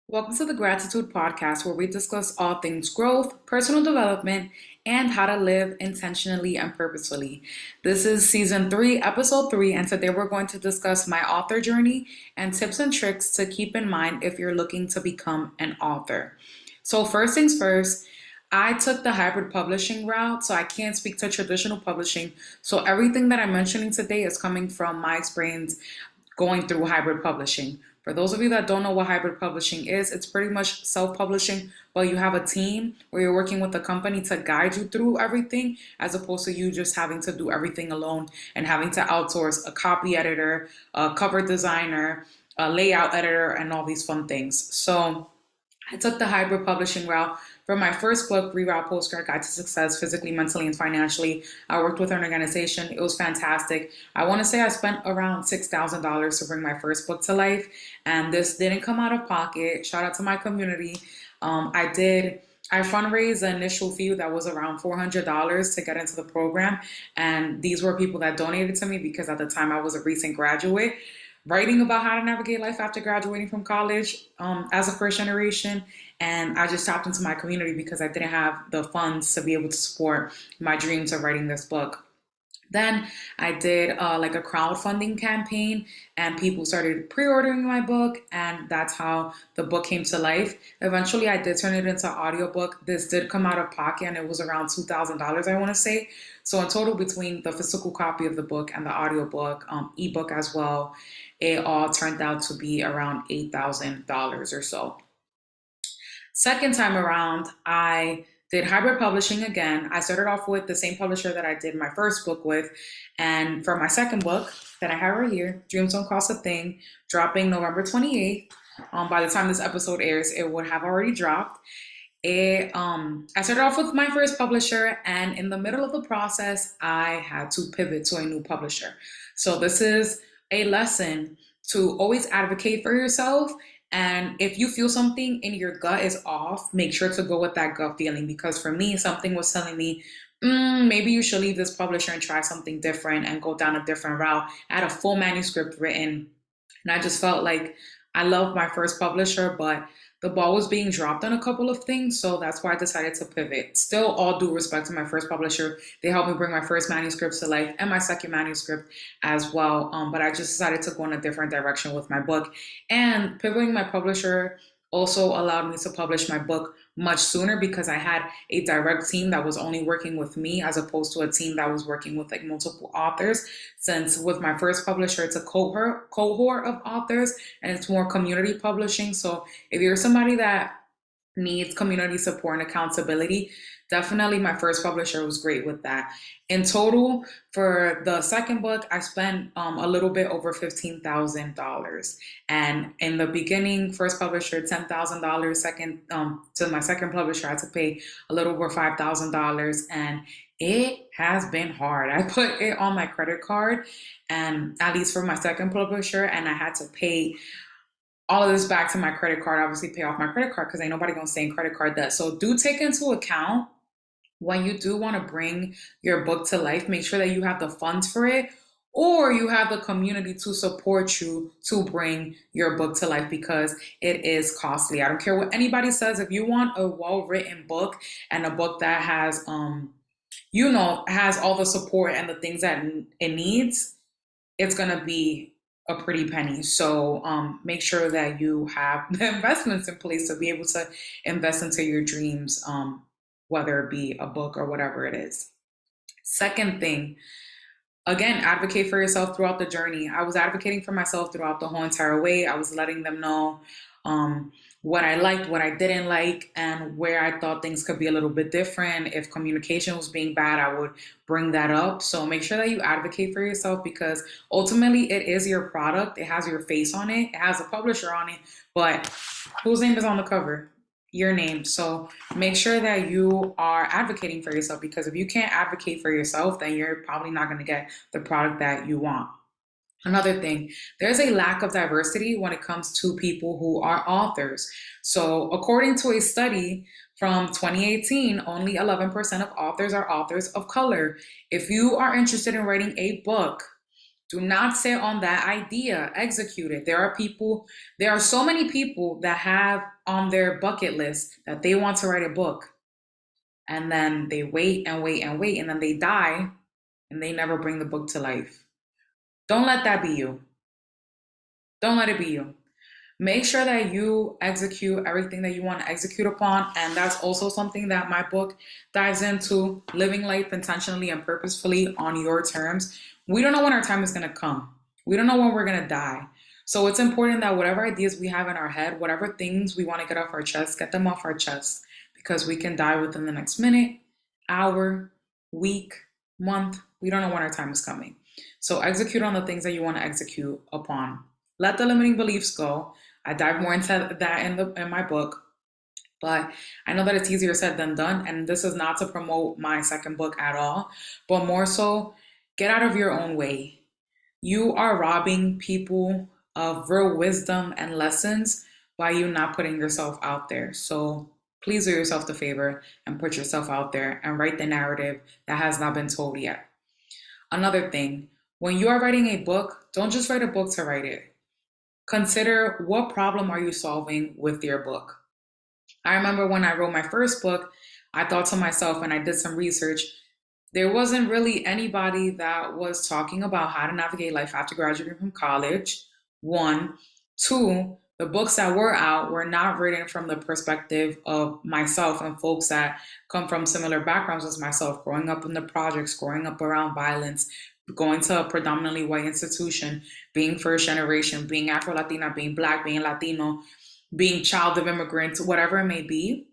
Welcome to the Gratitude Podcast, where we discuss all things growth, personal development, and how to live intentionally and purposefully. This is season 3, episode 3, and today we're going to discuss my author journey and tips and tricks to keep in mind if you're looking to become an author. So, first things first, I took the hybrid publishing route, so I can't speak to traditional publishing. So, everything that I'm mentioning today is coming from my experience going through hybrid publishing. For those of you that don't know what hybrid publishing is, it's pretty much self publishing, but you have a team where you're working with a company to guide you through everything, as opposed to you just having to do everything alone and having to outsource a copy editor, a cover designer, a layout editor, and all these fun things. So, I took the hybrid publishing route for my first book, Reroute Postgrad Guide to Success, Physically, Mentally, and Financially. I worked with an organization. It was fantastic. I want to say I spent around $6,000 to bring my first book to life, and this didn't come out of pocket. Shout out to my community. I fundraised the initial fee that was around $400 to get into the program, and these were people that donated to me because at the time I was a recent graduate writing about how to navigate life after graduating from college as a first generation. And I just tapped into my community because I didn't have the funds to be able to support my dreams of writing this book. Then I did like a crowdfunding campaign, and people started pre-ordering my book, and that's how the book came to life. Eventually, I did turn it into an audiobook. This did come out of pocket, and it was around $2,000, I want to say. So in total, between the physical copy of the book and the audiobook, ebook as well, it all turned out to be around $8,000 or so. Second time around, I did hybrid publishing again. I started off with the same publisher that I did my first book with. And for my second book that I have right here, Dreams Don't Cost a Thing, dropping November 28th. By the time this episode airs, it would have already dropped. I started off with my first publisher, and in the middle of the process, I had to pivot to a new publisher. So this is a lesson to always advocate for yourself. And if you feel something in your gut is off, make sure to go with that gut feeling. Because for me, something was telling me, maybe you should leave this publisher and try something different and go down a different route. I had a full manuscript written, and I just felt like I loved my first publisher, but the ball was being dropped on a couple of things. So that's why I decided to pivot. Still, all due respect to my first publisher. They helped me bring my first manuscript to life and my second manuscript as well. But I just decided to go in a different direction with my book. And pivoting my publisher also allowed me to publish my book much sooner because I had a direct team that was only working with me as opposed to a team that was working with like multiple authors. Since with my first publisher, it's a cohort of authors and it's more community publishing. So if you're somebody that needs community support and accountability, definitely my first publisher was great with that. In total, for the second book, I spent a little bit over $15,000. And in the beginning, first publisher, $10,000. Second, to my second publisher, I had to pay a little over $5,000. And it has been hard. I put it on my credit card, and at least for my second publisher, and I had to pay all of this back to my credit card, obviously pay off my credit card because ain't nobody gonna stay in credit card debt. So do take into account when you do want to bring your book to life, make sure that you have the funds for it or you have the community to support you to bring your book to life because it is costly. I don't care what anybody says. If you want a well-written book and a book that has has all the support and the things that it needs, it's going to be a pretty penny. So make sure that you have the investments in place to be able to invest into your dreams, whether it be a book or whatever it is. Second thing, again, advocate for yourself throughout the journey. I was advocating for myself throughout the whole entire way. I was letting them know what I liked, what I didn't like, and where I thought things could be a little bit different. If communication was being bad, I would bring that up. So make sure that you advocate for yourself because ultimately it is your product. It has your face on it, it has a publisher on it, but whose name is on the cover? Your name. So make sure that you are advocating for yourself because if you can't advocate for yourself, then you're probably not going to get the product that you want. Another thing, there's a lack of diversity when it comes to people who are authors. So, according to a study from 2018, only 11% of authors are authors of color. If you are interested in writing a book, Do not sit on that idea. Execute it. There are so many people that have on their bucket list that they want to write a book. And then they wait and wait and wait, and then they die and they never bring the book to life. Don't let that be you. Don't let it be you. Make sure that you execute everything that you want to execute upon. And that's also something that my book dives into, living life intentionally and purposefully on your terms. We don't know when our time is going to come, we don't know when we're going to die. So it's important that whatever ideas we have in our head, whatever things we want to get off our chest, get them off our chest, because we can die within the next minute, hour, week, month. We don't know when our time is coming. So execute on the things that you want to execute upon. Let the limiting beliefs go. I dive more into that in my book, but I know that it's easier said than done. And this is not to promote my second book at all, but more so, get out of your own way. You are robbing people of real wisdom and lessons by you not putting yourself out there. So please do yourself the favor and put yourself out there and write the narrative that has not been told yet. Another thing, when you are writing a book, don't just write a book to write it. Consider, what problem are you solving with your book? I remember when I wrote my first book, I thought to myself, and I did some research, there wasn't really anybody that was talking about how to navigate life after graduating from college. One. Two, the books that were out were not written from the perspective of myself and folks that come from similar backgrounds as myself, growing up in the projects, growing up around violence, going to a predominantly white institution, being first generation, being Afro Latina, being Black, being Latino, being child of immigrants, whatever it may be.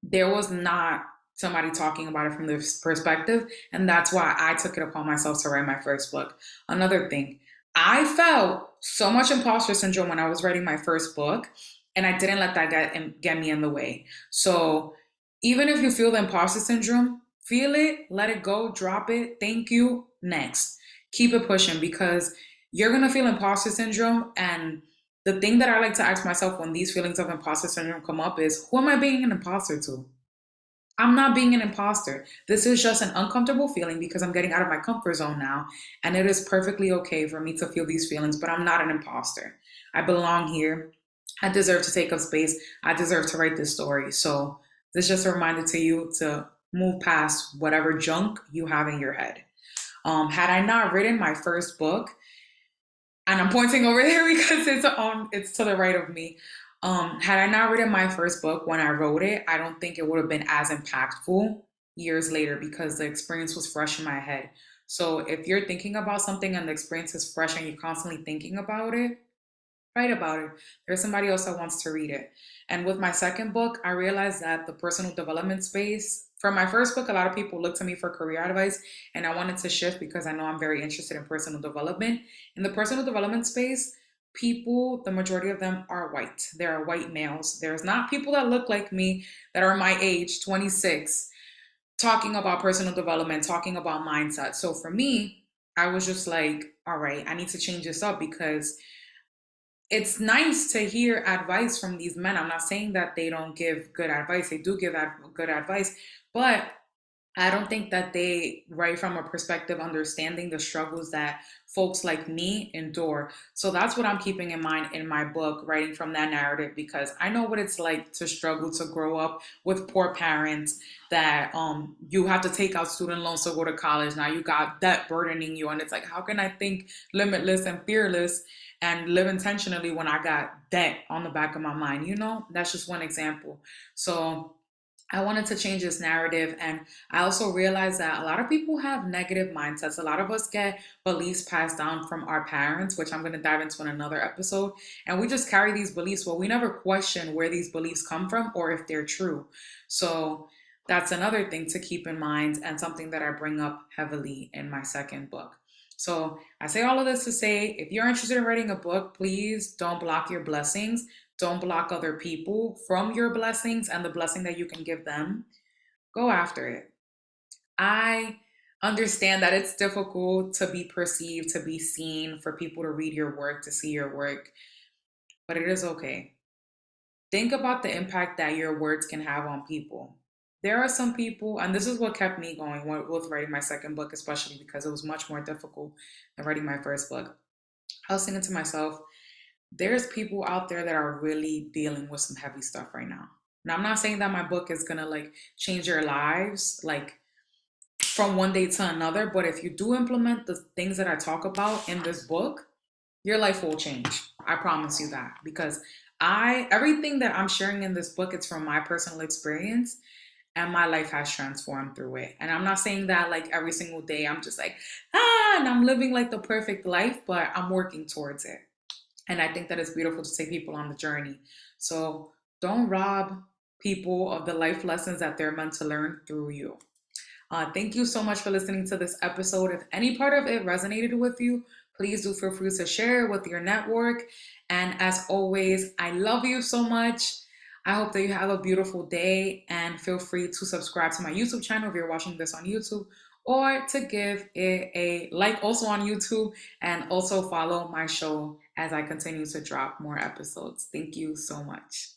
There was not somebody talking about it from this perspective. And that's why I took it upon myself to write my first book. Another thing, I felt so much imposter syndrome when I was writing my first book, and I didn't let that get me in the way. So even if you feel the imposter syndrome, feel it, let it go, drop it, thank you, next. Keep it pushing, because you're going to feel imposter syndrome. And the thing that I like to ask myself when these feelings of imposter syndrome come up is, who am I being an imposter to? I'm not being an imposter. This is just an uncomfortable feeling because I'm getting out of my comfort zone now. And it is perfectly okay for me to feel these feelings, but I'm not an imposter. I belong here. I deserve to take up space. I deserve to write this story. So, this is just a reminder to you to move past whatever junk you have in your head. Had I not written my first book, and I'm pointing over there because it's to the right of me. Had I not written my first book when I wrote it, I don't think it would have been as impactful years later, because the experience was fresh in my head. So if you're thinking about something and the experience is fresh and you're constantly thinking about it, write about it. There's somebody else that wants to read it. And with my second book, I realized that the personal development space, for my first book, a lot of people looked to me for career advice, and I wanted to shift because I know I'm very interested in personal development. In the personal development space, people, the majority of them are white. There are white males. There's not people that look like me that are my age, 26, talking about personal development, talking about mindset. So for me, I was just like, all right, I need to change this up, because it's nice to hear advice from these men. I'm not saying that they don't give good advice. They do give good advice, but I don't think that they write from a perspective understanding the struggles that folks like me endure. So that's what I'm keeping in mind in my book, writing from that narrative, because I know what it's like to struggle to grow up with poor parents, that you have to take out student loans to go to college. Now you got debt burdening you, and it's like, how can I think limitless and fearless and live intentionally when I got debt on the back of my mind? That's just one example. So I wanted to change this narrative. And I also realized that a lot of people have negative mindsets. A lot of us get beliefs passed down from our parents, which I'm going to dive into in another episode. And we just carry these beliefs. Well, we never question where these beliefs come from or if they're true. So that's another thing to keep in mind, and something that I bring up heavily in my second book. So I say all of this to say, if you're interested in writing a book, please don't block your blessings. Don't block other people from your blessings and the blessing that you can give them. Go after it. I understand that it's difficult to be perceived, to be seen, for people to read your work, to see your work, but it is okay. Think about the impact that your words can have on people. There are some people, and this is what kept me going with writing my second book, especially because it was much more difficult than writing my first book. I was thinking to myself, there's people out there that are really dealing with some heavy stuff right now. Now, I'm not saying that my book is gonna like change your lives like from one day to another, but if you do implement the things that I talk about in this book, your life will change. I promise you that because I everything that I'm sharing in this book it's from my personal experience and my life has transformed through it. And I'm not saying that like every single day I'm just like, and I'm living like the perfect life, but I'm working towards it. And I think that it's beautiful to take people on the journey. So don't rob people of the life lessons that they're meant to learn through you. Thank you so much for listening to this episode. If any part of it resonated with you, please do feel free to share it with your network. And as always, I love you so much. I hope that you have a beautiful day and feel free to subscribe to my YouTube channel if you're watching this on YouTube or to give it a like also on YouTube and also follow my show as I continue to drop more episodes. Thank you so much.